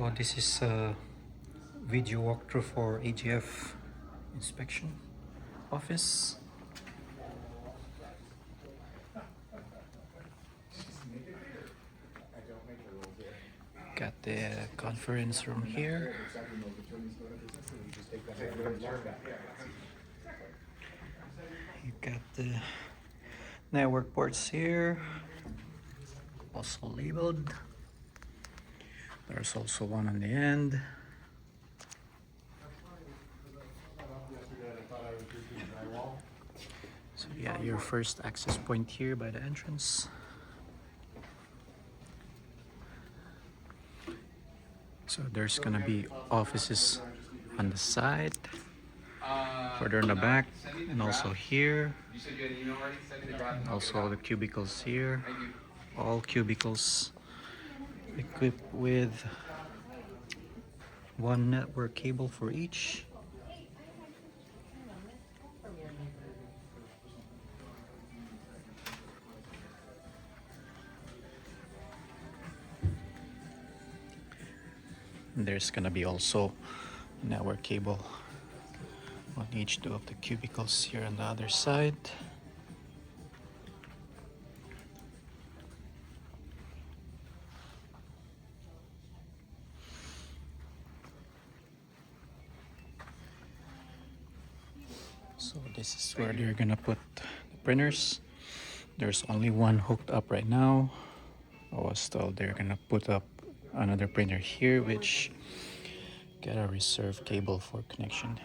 So this is a video walkthrough for AJF inspection office. Got the conference room here. You got the network ports here, also labeled. There's also one on the end. So yeah, your first access point here by the entrance. So there's gonna be offices on the side, further in the back, and also here, and also the cubicles here. All cubicles equipped with one network cable for each. And there's gonna be also network cable on each two of the cubicles here on the other side. So this is where they're gonna put the printers. There's only one hooked up right now. I was told they're gonna put up another printer here, which get a reserve cable for connection.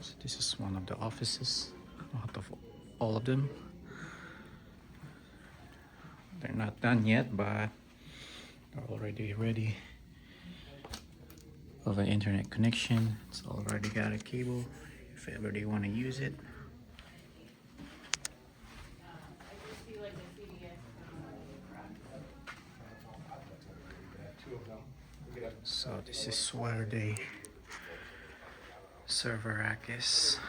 So this is one of the offices out of all of them. They're not done yet, but they're already ready of an internet connection. It's already got a cable if ever they want to use it. So this is where the server rack is.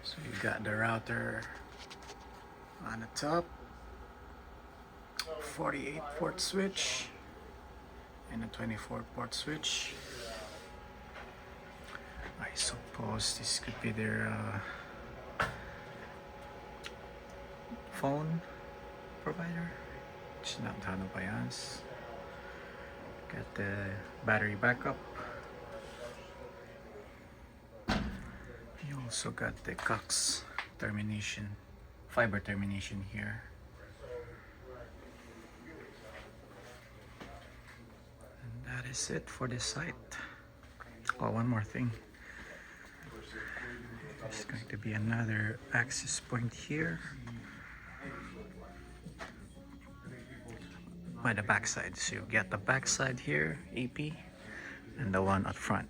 So you got the router on the top, 48 port switch and a 24 port switch. I suppose this could be their phone provider. It's not Tano Payans. Got the battery backup. You also got the cox termination, fiber termination here. And that is it for this site. Oh, one more thing. There's going to be another access point here by the backside. So you get the backside here, AP, and the one up front.